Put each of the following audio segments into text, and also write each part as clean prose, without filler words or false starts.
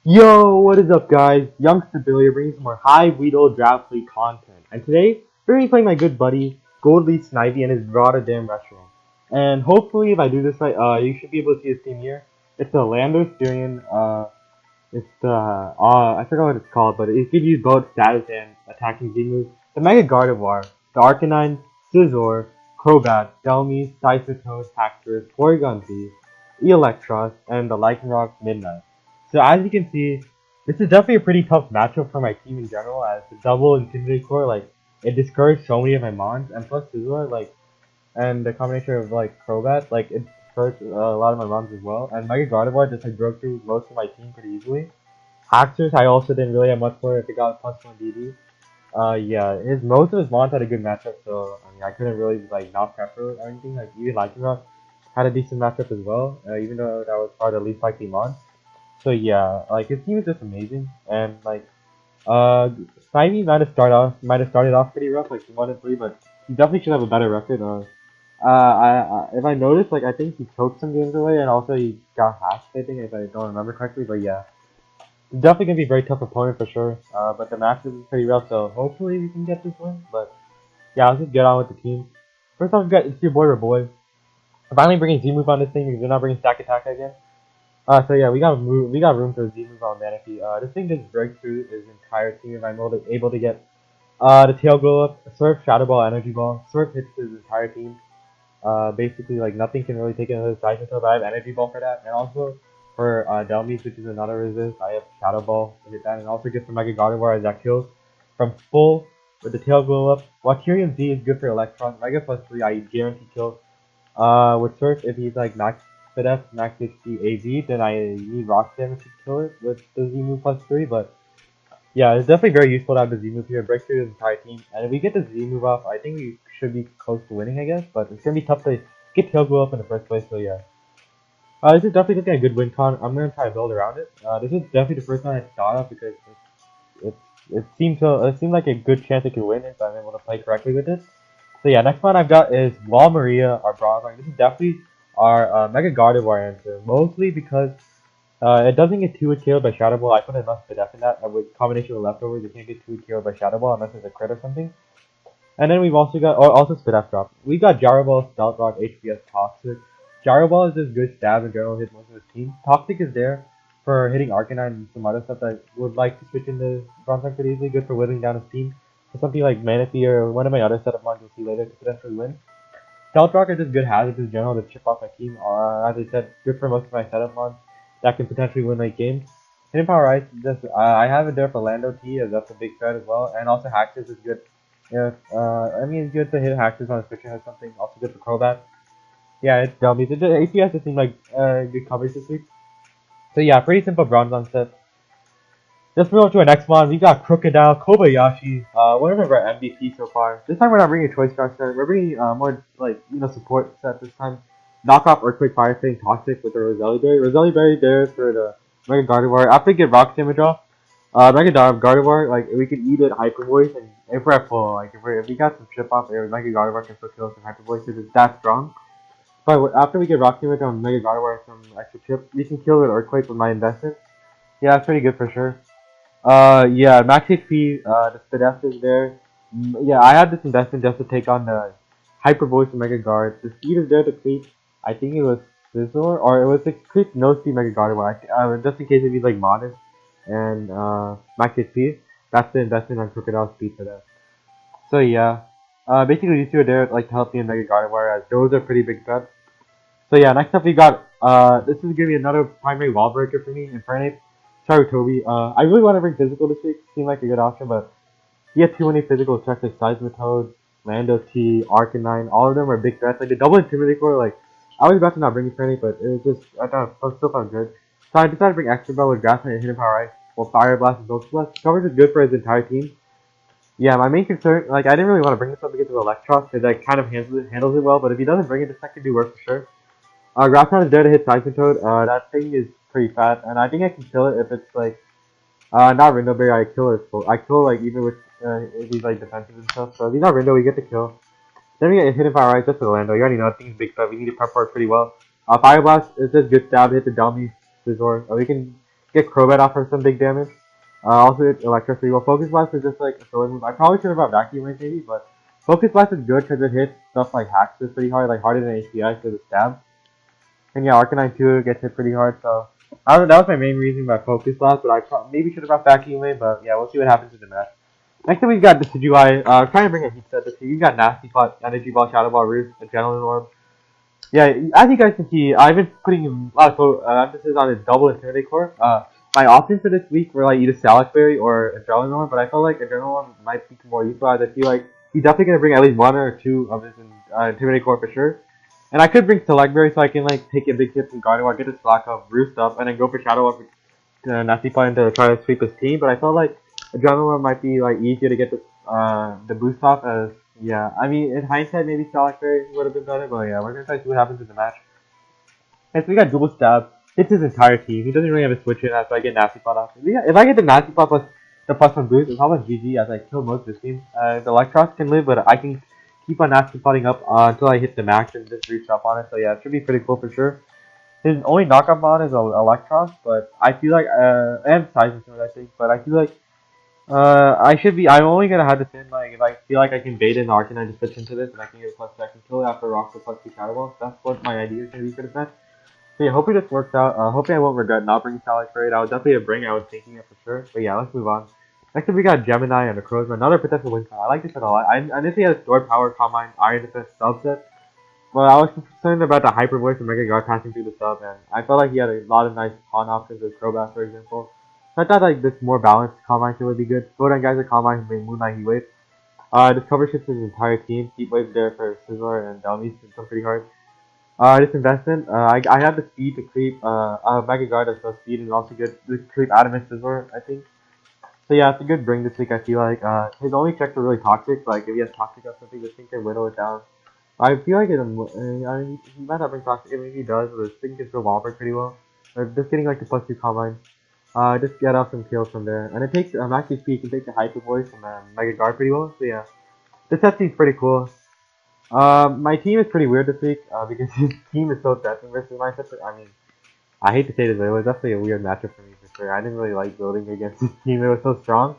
Yo, what is up guys? Youngster Billy bringing some more Hive, Weedle, Draft League content. And today, we're going to be playing my good buddy, Goldly Snivy and his Rotterdam Reshirams. And hopefully if I do this right, you should be able to see his team here. It's the Lando Styrian, it's the, I forgot what it's called, but it gives you both status and attacking Z moves. The Mega Gardevoir, the Arcanine, Scizor, Crobat, Delmi, Cyclotoad, HAXorus, Porygon Z, Electros, and the Lycanroc Midnight. So as you can see, this is definitely a pretty tough matchup for my team in general, as the double Intimidate Core, like, it discouraged so many of my mons, and plus Scizor, like, and the combination of, like, Crobat, like, it discouraged a lot of my mons as well, and Mega Gardevoir just, like, broke through most of my team pretty easily. HAXorus, I also didn't really have much for if it got plus 1 DD. Yeah, most of his mons had a good matchup, so, I mean, I couldn't really, like, not prepare or anything, like, even Lycanroc had a decent matchup as well, even though that was probably the least likely mon. So yeah, like his team is just amazing, and like Spivey might have started off pretty rough, like 1-3, but he definitely should have a better record. If I noticed, like I think he choked some games away, and also he got hacked. I think if I don't remember correctly, but yeah, he's definitely gonna be a very tough opponent for sure. But the matchup is pretty rough, so hopefully we can get this win. But yeah, let's just get on with the team. First off, we got it's your boy Boy. I'm finally bringing Z move on this thing because we're not bringing Stack Attack again. So yeah, we got room for Z move on Manaphy. This thing just breaks through his entire team if I'm able to get the tail glow up, Surf, Shadow Ball, Energy Ball. Surf hits his entire team. Basically like nothing can really take another side until I have Energy Ball for that, and also for Delmis, which is another resist, I have Shadow Ball to hit that, and also get for Mega Gardevoir as that kills from full with the tail glow up. Waterium Z is good for Electron. Mega plus 3, I guarantee kills. With Surf, if he's like max FitF, max HP AZ, then I need Rock Damage to kill it with the Z move plus 3, but yeah, it's definitely very useful to have the Z move here, break through the entire team, and if we get the Z move off, I think we should be close to winning, I guess, but it's gonna be tough to get Tail Glow up in the first place, so yeah. This is definitely looking a good win con. I'm gonna try to build around it. This is definitely the first time I thought of because it, it seemed like a good chance it could win if I'm able to play correctly with it. So yeah, next one I've got is Wall Maria, our bronze line. This is definitely our Mega Gardevoir answer, mostly because it doesn't get 2-hit KO'd by Shadow Ball. I put enough FitF in that, and with combination with leftovers, it can't get 2-hit KO'd by Shadow Ball unless it's a crit or something. And then we've also got, also FitF drop. We got Gyro Ball, Stealth Rock, HPS, Toxic. Gyro Ball is just good stab in general, hit most of his team. Toxic is there for hitting Arcanine and some other stuff that would like to switch into bronze line pretty easily, good for whittling down his team. For something like Manaphy or one of my other setup mods you'll see later to potentially win. Stealth Rock is just good hazards in general to chip off my team. As I said, good for most of my setup mods that can potentially win late games. Hidden Power Ice, just I have it there for Lando T, as that's a big threat as well, and also HAXorus is good. If I mean, it's good to hit HAXorus on a switcher or something. Also good for Crobat. Yeah, it's Delmi. The APS just seemed like good coverage this week. So yeah, pretty simple bronze on set. Let's move on to our next one. We got Crocodile, Kobayashi, one of our MVP so far. This time we're not bringing a Choice Star set. We're bringing more like support set this time. Knock off Earthquake, Fire Fang, Toxic with the Roselli Berry. Roselli Berry there for the Mega Gardevoir. After we get Rock Damage off, Mega Gardevoir, like we can eat it Hyper Voice, and if we're at full, like if we got some chip off, Mega Gardevoir can still kill us in Hyper Voice because it's that strong. But after we get Rock Damage on Mega Gardevoir and some extra chip, we can kill it with Earthquake with my investment. Yeah, that's pretty good for sure. Yeah, max HP, the FitF is there. Yeah, I had this investment just to take on the Hyper Voice and Mega Guard. The speed is there to creep. I think it was Scizor, or it was the creep no speed Mega Guard. Just in case if he's like modest and max HP, that's the investment on Crocodile speed for that. So yeah, basically these two are there like to help me in Mega Gardevoir, as those are pretty big threats. So yeah, next up we got this is gonna be another primary wall breaker for me, Infernape. Sorry, Toby. I really want to bring physical this week. Seemed like a good option, but he had too many physical checks like Seismitoad, Lando T, Arcanine. All of them are big threats. Like the double Intimidate Core, like I was about to not bring Infernape, but it was just I thought it still felt good. So I decided to bring Extra Bell with Grass and Hidden Power Ice. Well, Fire Blast and Ghost Blast. Coverage is good for his entire team. Yeah, my main concern, like I didn't really want to bring this up against Electros because that kind of handles it well. But if he doesn't bring it, this deck could do work for sure. Grassman is there to hit Seismitoad. That thing is pretty fat, and I think I can kill it if it's like, not Rindo Berry, I kill it. I kill like even with, if he's like defensive and stuff. So if he's not Rindo, we get the kill. Then we get Hidden Fire Right just for the Lando. You already know that thing's big stuff. We need to prep for it pretty well. Fire Blast is just good stab, hit the Delmi, Scizor. We can get Crobat off for some big damage. Also, Electricity. Well, Focus Blast is just like a filler move. I probably should have brought Vacuum Wave maybe, but Focus Blast is good because it hits stuff like HAXorus pretty hard, like harder than HPI for the stab. And yeah, Arcanine too gets hit pretty hard, so that was my main reason by Focus Blast, but I maybe should have brought Vacuum Wave, but yeah, we'll see what happens in the match. Next up we've got the Decidueye, trying to bring a heat set this year. You've got Nasty Plot, Energy Ball, Shadow Ball, Roost, Adrenaline Orb. Yeah, as you guys can see, I've been putting a lot of emphasis on his double Intimidate Core. My options for this week were like either Salac Berry or Adrenaline Orb, but I felt like Adrenaline Orb might be more useful as I feel like he's definitely going to bring at least one or two of his Intimidate Core for sure. And I could bring Select Berry so I can like take a big hit from Gardevoir, get his Slack up, Roost up, and then go for Shadow Up Nasty Plot to try to sweep his team, but I felt like Adrenaline Orb might be like easier to get the boost off as yeah. I mean in hindsight maybe Salac Berry would have been better, but yeah, we're gonna try to see what happens in the match. And so we got Dual Stab. Hits his entire team. He doesn't really have a switch in that, so I get Nasty Plot off. If I get the Nasty Plot plus the +1 boost, it's almost GG as I kill most of his team. The Electros can live, but I can keep on Nasty Plotting up until I hit the max and just reach up on it. So yeah, it should be pretty cool for sure. His only knockup mod is Electros, but I feel like and Seismitoad I think, but I feel like I'm only gonna have this in like if I feel like I can bait in Arcanine to switch into this and I can get a +2 kill after Rock with +2 Shadow Ball. That's what my idea is gonna be for this match. So yeah, hopefully this works out. Hopefully I won't regret not bringing Salac Berry. That was definitely a bring. I was thinking it for sure. But yeah, let's move on. Next up we got Gemini and Necrozma, another potential win con. I like this set a lot. I initially had a Stored Power Combine Iron Defense subset, but I was concerned about the Hyper Voice and Mega Guard passing through the sub, and I felt like he had a lot of nice pawn options with Crobat, for example. So I thought like this more balanced Combine would be good. Slowdown Geyser Combine with Moonlight Heat Wave. This cover shifts his entire team. Heat Wave there for Scizor and Delmy, it's done pretty hard. This investment, I have the speed to creep Mega Guard as well speed and also good to creep Adamant Scizor, I think. So yeah, it's a good bring this week, I feel like. His only checks are really toxic, like if he has toxic or something, this thing can whittle it down. I feel like he might not bring toxic, maybe he does, but this thing can still wallbreak pretty well. Just getting like the +2 combine. Just get off some kills from there. And it takes maxi speed, can take the Hyper Voice from Mega Guard pretty well, so yeah. This set seems pretty cool. My team is pretty weird this week, because his team is so threatening versus my set. I mean, I hate to say this, but it was definitely a weird matchup for me for sure. I didn't really like building against his team, it was so strong.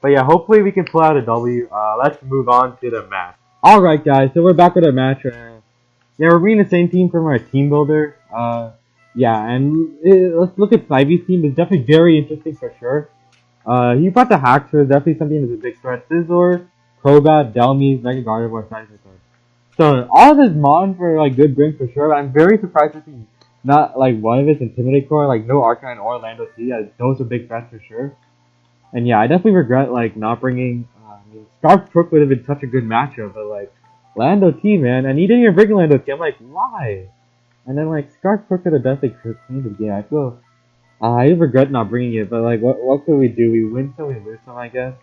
But yeah, hopefully we can pull out a W. Let's move on to the match. Alright guys, so we're back with our match. Yeah, we're bringing the same team from our team builder. Yeah, and let's look at Snivy's team. It's definitely very interesting for sure. He brought the HAXorus, definitely something that's a big threat. Scizor, Crobat, Delmy, Mega Gardevoir, Seismitoad. So all of his mons were like good brings for sure, but I'm very surprised to see not like one of his Intimidate Core, like no Arcanine or Lando T. Yeah, those are big threats for sure. And yeah, I definitely regret like not bringing. I mean, Scarf Crook would have been such a good matchup, but like Lando T, man, and he didn't even bring Lando T. I'm like, why? And then like Scarf Crook could have definitely cleaned the game. I feel I regret not bringing it, but like what could we do? We win some, we lose some, I guess.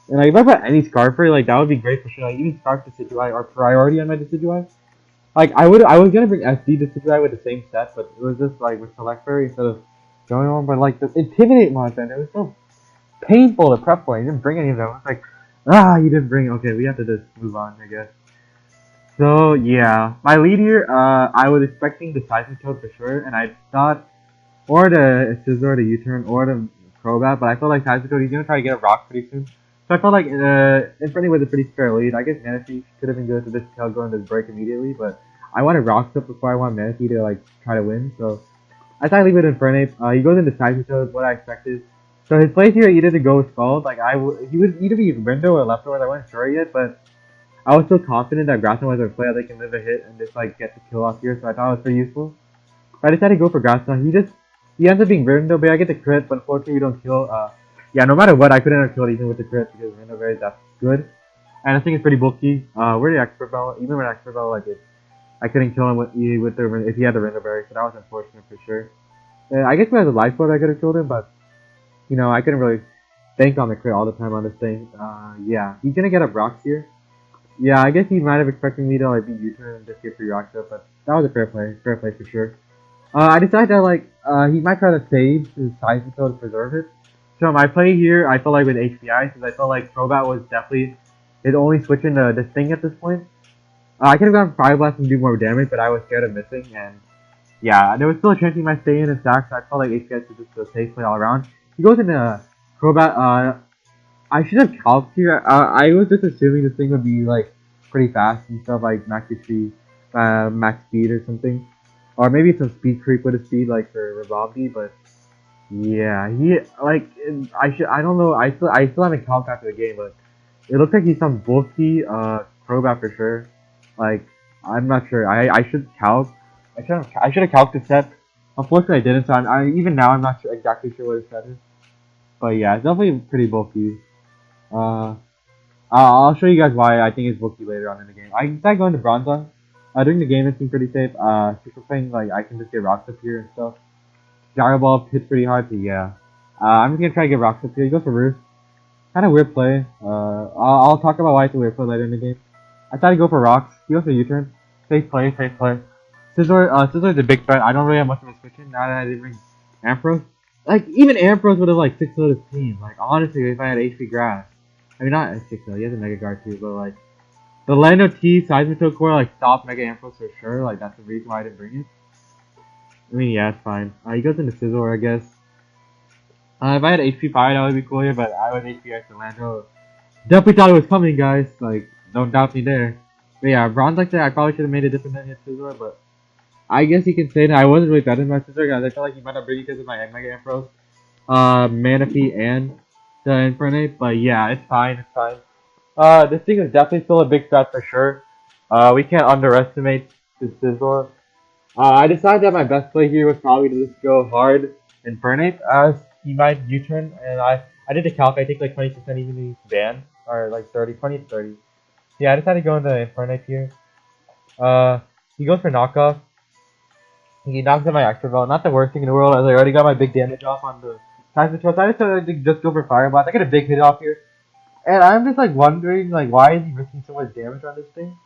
And like if I brought any Scarfer, like that would be great for sure. Like even Scarf Decidueye or priority on my Decidueye. Like I was gonna bring SD Decidueye with the same set, but it was just like with Select Berry instead of going on. But like the Intimidate Monster, it was so painful to prep for. He didn't bring any of them. It's like you didn't bring. Okay, we have to just move on, I guess. So yeah, my lead here. I was expecting the Seismitoad for sure, and I thought or the Scizor, the U-turn, or the Crobat, but I felt like Seismitoad, he's gonna try to get a rock pretty soon. So I felt like Infernape was a pretty fair lead. I guess Manaphy could have been good to this tail go into this break immediately, but I wanted Rocks up before I wanted Manaphy to like try to win. So I thought I'd leave it Infernape. He goes into Seismitoad, what I expected. So his plays here either to go with Scald, like he would either be Window or Leftovers. I wasn't sure yet, but I was still confident that Grassland was a play that they can live a hit and just like get the kill off here. So I thought it was pretty useful. But I decided to go for Grassland. He ends up being Window, but I get the crit, but unfortunately we don't kill. Yeah, no matter what, I couldn't have killed even with the crit because Window Berry, that's good. And I think it's pretty bulky. We're the Expert Bell, even with Expert Bell, like I couldn't kill him with the if he had the Window Berry, so that was unfortunate for sure. I guess if I had the Life Orb, I could have killed him, but you know, I couldn't really bank on the crit all the time on this thing. Yeah, he's gonna get up rocks here. Yeah, I guess he might have expected me to like beat U-turn and just get 3 rocks up, but that was a fair play for sure. I decided that like he might try to save his Seismitoad to preserve it. So my play here, I felt like with HPI, since I felt like Crobat was definitely his only switch into this thing at this point. I could have gone Fire Blast and do more damage, but I was scared of missing, and yeah, there was still a chance he might stay in and sack, so I felt like HPS was just a safe play all around. He goes into Crobat. I should have calced here. I was just assuming this thing would be like pretty fast and stuff, like max HP, max speed or something, or maybe some speed creep with a speed like for Revobdi. But yeah, he like I don't know. I still haven't calced after the game, but it looks like he's some bulky Crobat for sure. Like I'm not sure. I should calc. I should have calced the set. Unfortunately, I didn't. So even now I'm not exactly sure what his set is. But yeah, it's definitely pretty bulky. Uh, I'll show you guys why I think it's bulky later on in the game. I decided going to Bronzong. During the game, it seemed pretty safe. Since we're playing, like, I can just get rocks up here and stuff. Gyro Ball hits pretty hard, so yeah. I'm just gonna try to get rocks up here. He goes for Roost. Kind of weird play. I'll talk about why it's a weird play later in the game. I thought to go for rocks. He goes for U-turn. Safe play, safe play. Scizor is a big threat. I don't really have much of a switch in now that I didn't bring Ampharos. Like, even Ampharos would have, like, 6-0 his team. Like, honestly, if I had HP Grass. I mean, not 6-0, he has a Mega Guard too, but, like, the Lando T Seismitoad Core, like, stopped Mega Ampharos for sure. Like, that's the reason why I didn't bring it. I mean, yeah, it's fine. He goes into Scizor, I guess. If I had HP Fire, that would be cooler, but I was HP X and Lando. Definitely thought it was coming, guys. Like, don't doubt me there. But yeah, bronze like that, I probably should have made a different than hit Scizor, but I guess you can say that I wasn't really betting my Scizor, guys. I felt like he might not bring it because of my Mega Ampharos, Manaphy, and the Infernape, but yeah, it's fine, it's fine. This thing is definitely still a big threat for sure. We can't underestimate this Scizor. I decided that my best play here was probably to just go hard Infernape as he might U-turn, and I did the calc. I think like 20% even he's banned, or like 30, 20 to 30. Yeah, I decided to go into Infernape here. He goes for knockoff. He knocks out my extra ball. Not the worst thing in the world, as I already got my big damage off on the Seismitoad. So I decided to just go for Fire Blast. I get a big hit off here. And I'm just like wondering, like, why is he risking so much damage on this thing?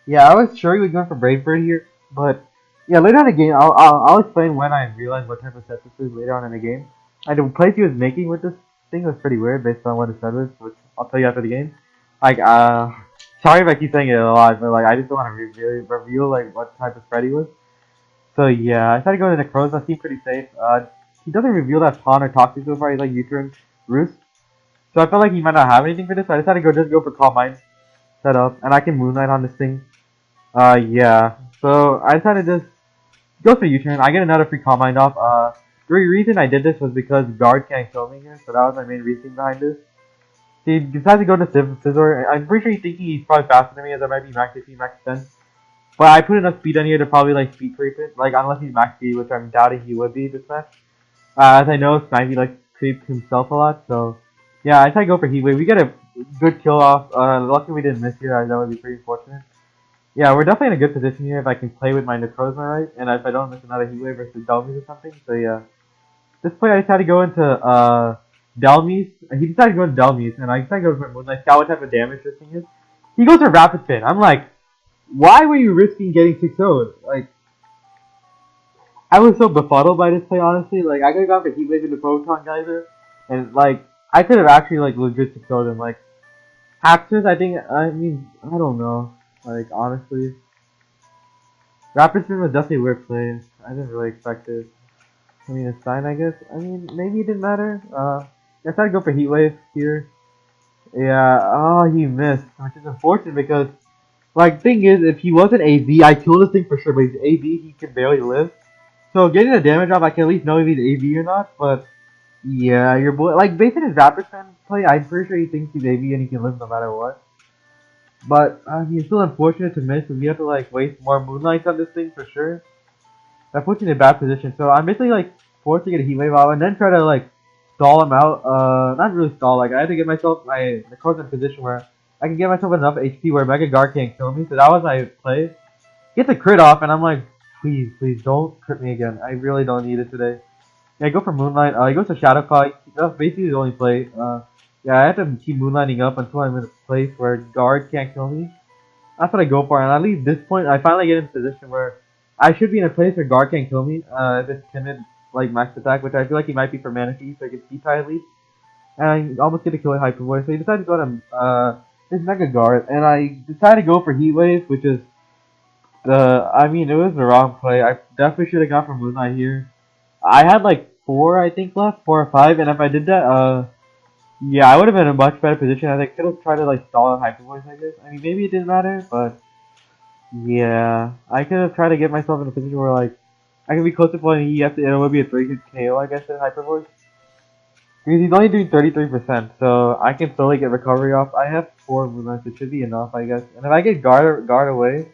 Yeah, I was sure he was going for Brave Bird here, but yeah, later on in the game, I'll explain when I realized what type of set this is later on in the game. And the place he was making with this thing was pretty weird based on what it said was, which I'll tell you after the game. Like, sorry if I keep saying it a lot, but like, I just don't want to reveal like what type of spread he was. So yeah, I decided to go into Necroz. That seemed pretty safe. He doesn't reveal that Pawn or Toxic so far. He's like U-turn Roost. So I felt like he might not have anything for this. So I decided to just go for Calm Mind set up, and I can Moonlight on this thing. Yeah. So I decided to just go for U-turn. I get another free Calm Mind off. The reason I did this was because Guard can't kill me here, so that was my main reason behind this. He decided to go to Scizor. I'm pretty sure he's thinking he's probably faster than me, as I might be max HP, max defense. But I put enough speed on here to probably like speed creep it, like unless he's max speed, which I'm doubting he would be this match. As I know, Snivy likes to creep himself a lot, so yeah, I decided to go for Heat Wave. We get a good kill off. Luckily we didn't miss here, that would be pretty fortunate. Yeah, we're definitely in a good position here if I can play with my Necrozma right, and if I don't miss another Heat Wave versus Delmies or something. So yeah, this play I decided to go into Delmies. He decided to go into Delmies, and I decided to go for Moonlight Scout. What type of damage this thing is? He goes for Rapid Spin. I'm like, why were you risking getting 6-0'd? Like, I was so befuddled by this play, honestly. Like, I could have gone for Heat Wave into Proton Geyser, and, like, I could have actually, like, legit 6-0'd him. Like, HAXorus, I don't know. Like, honestly. Rapid Spin was definitely a weird play. I didn't really expect it. I mean, it's fine, I guess. I mean, maybe it didn't matter. I decided to go for Heat Wave here. Yeah, oh, he missed, which is unfortunate because, like, thing is, if he wasn't AV, I killed this thing for sure, but he's AV, he can barely live. So getting a damage off, I can at least know if he's AV or not, but yeah, your boy, like, based on his Rapid Spin play, I'm pretty sure he thinks he's AV and he can live no matter what. But, he's still unfortunate to miss, and we have to, like, waste more Moonlights on this thing for sure. That puts you in a bad position, so I'm basically, like, forced to get a Heat Wave out and then try to, like, stall him out. Not really stall, like, I had to get myself, my Necroz in a position where I can get myself enough HP where Mega Guard can't kill me, so that was my play. Gets a crit off, and I'm like, please don't crit me again. I really don't need it today. Yeah, I go for Moonlight. He goes to Shadow Claw. That's basically the only play. Yeah, I have to keep Moonlighting up until I'm in a place where Guard can't kill me. That's what I go for, and at least this point, I finally get in a position where I should be in a place where Guard can't kill me. If it's timid, like max attack, which I feel like he might be for Manaphy, so I can T-tie at least. And I almost get a kill with Hyper Voice, so he decided to go to his Mega Guard, and I decided to go for Heat Wave, which is I mean, it was the wrong play. I definitely should have gone for Moonlight here. I had like four, I think, left, 4 or 5, and if I did that, yeah, I would have been in a much better position. I could have tried to like stall a Hyper Voice, I guess. I mean, maybe it didn't matter, but yeah, I could have tried to get myself in a position where like I could be close to playing EF, and it would be a 3-hit KO, I guess, in Hyper Voice. Because he's only doing 33%, so I can slowly get recovery off. I have 4 movements, it should be enough, I guess. And if I get guard away,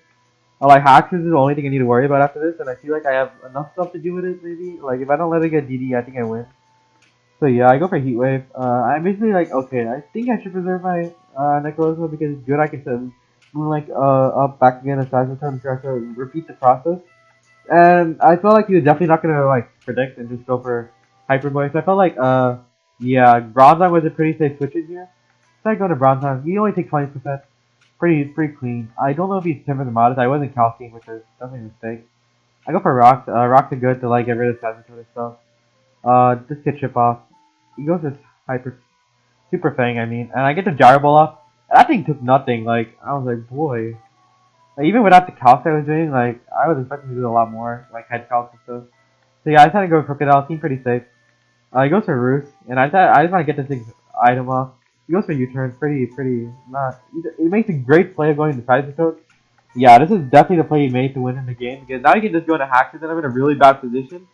like HAXorus is the only thing I need to worry about after this, and I feel like I have enough stuff to do with it, maybe. Like, if I don't let it get DD, I think I win. So yeah, I go for Heat Wave. I'm basically like, okay, I think I should preserve my Necrozma because it's good. I can send Moonlight up, back again, and size return, try to repeat the process. And I felt like he was definitely not gonna like predict and just go for Hyper Voice. I felt like yeah, Bronzong was a pretty safe switches here. So I go to Bronzong. He only takes 20%. Pretty clean. I don't know if he's Timber the Modest. I wasn't calculating, which is definitely a mistake. I go for Rocks. Rocks are good to like get rid of size return and stuff. Just get chip off. He goes with Hyper Super Fang, I mean, and I get the Gyro Ball off. That thing took nothing. Like I was like, boy. Like, even without the calc I was doing, like I was expecting to do a lot more, like head calc and stuff. So yeah, I just had to go with Crocodile. Seemed pretty safe. He goes for Roost, and I thought I just want to get this thing's item off. He goes for U-turn. Pretty not. It makes a great play of going to side control. Yeah, this is definitely the play he made to win in the game because now you can just go into HAXorus and I'm in a really bad position.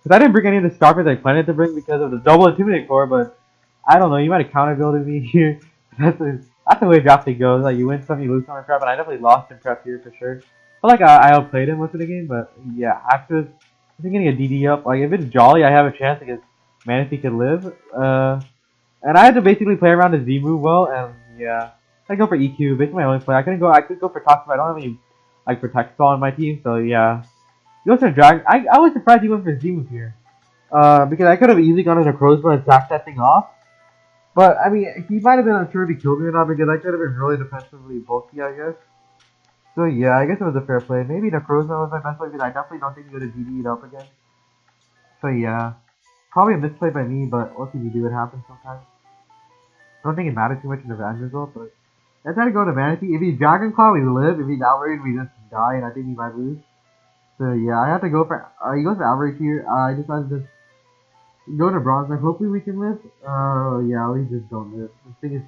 Because I didn't bring any of the Scarfers I planned to bring because of the double Intimidate core, but I don't know, you might have counter builded me here. That's the way drafting goes. Like, you win some, you lose some in prep, and I definitely lost in prep here for sure. I feel like I outplayed him most of the game, but yeah, after I think getting a DD up, like, if it's Jolly, I have a chance against Manatee could live. And I had to basically play around the Z move well, and yeah. I go for EQ, basically my only play. I could go for Toxic, but I don't have any, like, Protect Spell on my team, so yeah. He goes for Dragon. I was surprised he went for Z move here. Because I could have easily gone into Crowsbar and sacked that thing off. But, I mean, he might have been unsure if he killed me or not because I could have been really defensively bulky, I guess. So, yeah, I guess it was a fair play. Maybe Necrozma was my best play because I definitely don't think he would have DD'd up again. So, yeah. Probably a misplay by me, but what can you do? It happens sometimes. I don't think it matters too much in the end result, but I try to go to Manatee. If he's Dragon Claw, we live. If he's Outrage, we just die, and I think he might lose. So, yeah, I have to go for... he goes for Outrage here. I decided to go to Bronze. Like, hopefully we can live. Yeah, we just don't live. This thing is...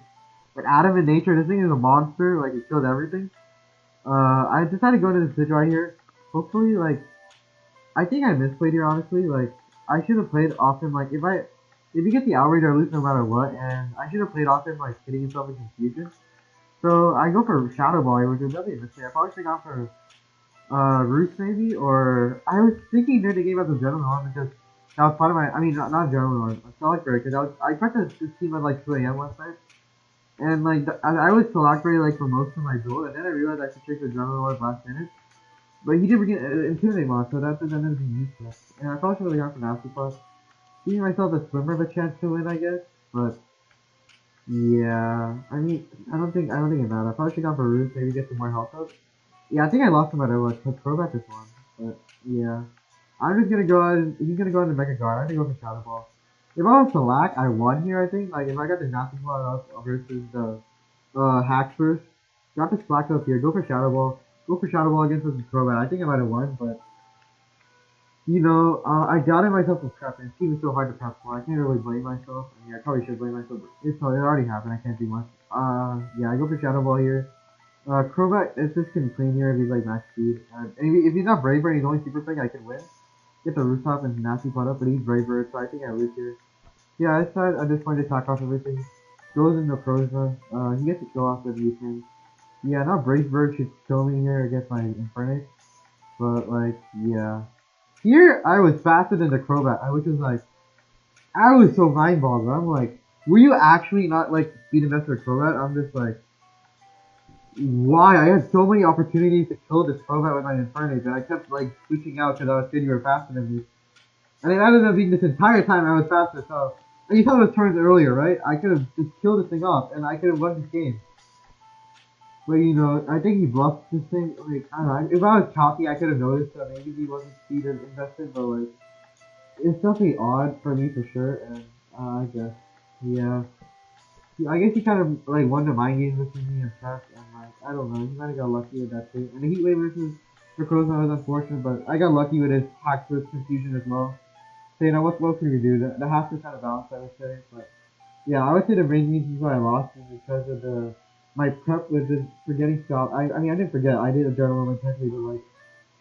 But Adam in nature, this thing is a monster. Like, it kills everything. I decided to go to this pitch right here. Hopefully, like... I think I misplayed here, honestly. Like, I should have played off him. Like, if you get the outrage, I lose no matter what. And I should have played off him, like, hitting himself in confusion. So, I go for Shadow Ball, which is definitely a mistake. I probably should have gone for Roost, maybe. Or, I was thinking during the game about the General Norm because that was part of my, I mean, not General Norm, Select Break, because I practiced this team at like 2 AM last night. And, like, I was Select Break, like, for most of my build, and then I realized I should take the General Norm last minute. But he did get Intimidate mod, so that ended up being useless. And I probably should have gone for Nasty Plus. Giving myself a swimmer of a chance to win, I guess. But yeah, I mean, I don't think it mattered. I probably should have gone for Roost, maybe get some more health up. Yeah, I think I lost no matter what. But Crobat this one. But yeah, I'm just gonna go on. He's gonna go into Mega Guard. I'm gonna go for Shadow Ball. If I was Select, I won here. I think. Like if I got the Nasty Plus up versus the HAXorus, got the Slack up here. Go for Shadow Ball. Go for Shadow Ball against the Crobat. I think I might have won, but you know, I doubted myself with prep, and this team is so hard to prep for. I can't really blame myself. I mean, I probably should blame myself, but it already happened. I can't do much. Yeah, I go for Shadow Ball here. Crobat is just can clean here if he's like max speed. And if he's not Brave Bird, he's only Super Thing, I could win. Get the Rooftop and Nasty Pot up, but he's Brave Bird, so I think I lose here. Yeah, I decided at this point to attack off everything. Goes into Prozma. He gets to kill off with U-turn. Yeah, not Brave Bird should kill me here against my Infernape. But, like, yeah. Here, I was faster than the Crobat, which was like, I was so mind-boggled. I'm like, were you actually not, like, speed investor Crobat? I'm just like, why? I had so many opportunities to kill this Crobat with my Infernape, and I kept, like, switching out because I was scared you were faster than me. And it ended up being this entire time I was faster, so, and you saw those turns earlier, right? I could have just killed this thing off, and I could have won this game. But, you know, I think he bluffed this thing. Like, I don't know. If I was cocky, I could have noticed that maybe he wasn't speed invested, but, like, it's definitely odd for me for sure, and, I guess, yeah. I guess he kind of, like, won the mind games with me and prep, and, like, I don't know. He might have got lucky with that too. And the Heat Wave versus For Crozon was unfortunate, but I got lucky with his HAXorus confusion as well. So, you know, what can we do? The half was kind of balanced, I would say. But, yeah, I would say the main reason why I lost was because of my prep was just forgetting stuff. I mean, I didn't forget. I did a journal intentionally, but, like,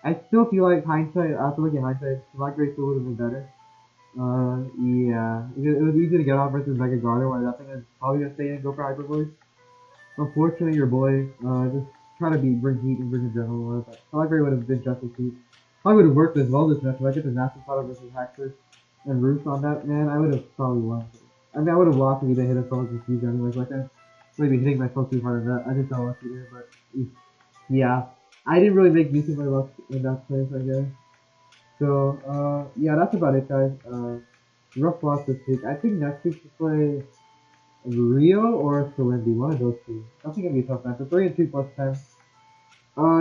I still feel like hindsight, after looking at hindsight, Select Grade still would have been better. Yeah. It was easy to get off versus Mega Garden, where that thing is probably going to stay and go for Hyper Voice. Unfortunately, your boy just trying to bring heat and bring a general. But Calgary would have been just as heat. Probably would have worked as well this match. If I get the National Title versus HAXorus and Roost on that, man, I would have probably won. I mean, I would have lost if he didn't hit a solo confused anyways. Like, I maybe hitting myself too hard on that. I just got lucky there, but yeah. I didn't really make use of my luck in that place, I guess. So, yeah, that's about it, guys. Rough loss this week. I think next week we play Rio or Salindy, one of those two. That's gonna be a tough match. So 3 and 2 plus 10.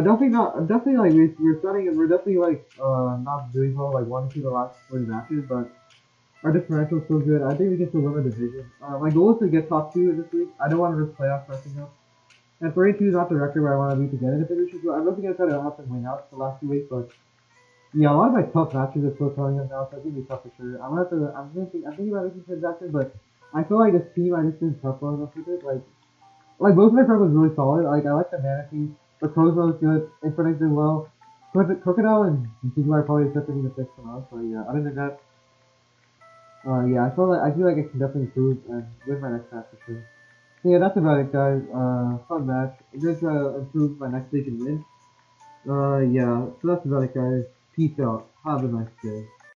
Definitely not. Definitely like we're starting. We're definitely like not doing well. Like 1 2 the last 40 matches, but our differential is still good. I think we can still win the division. My goal is to get top 2 this week. I don't want to risk playoff pressing up. And 3 and 2 is not the record where I want to be to get in the position. So I'm looking at try to help them win out the last 2 weeks, but yeah, a lot of my tough matches are still coming up now, so it's gonna be tough for sure. I'm gonna have to. I'm thinking about making transactions, but I feel like this team I just didn't tough well enough with it. Like both my friends was really solid. Like I like the Manatee, the Crozon was good, Infinite did well. Crocodile and Digimon are probably accepting the fix from us. So yeah, other than that, yeah, I feel like I can definitely improve and win my next match for sure. So yeah, that's about it, guys. Fun match. I'm gonna try to improve my next week and win. Yeah, so that's about it, guys. Peace out. Have a nice day.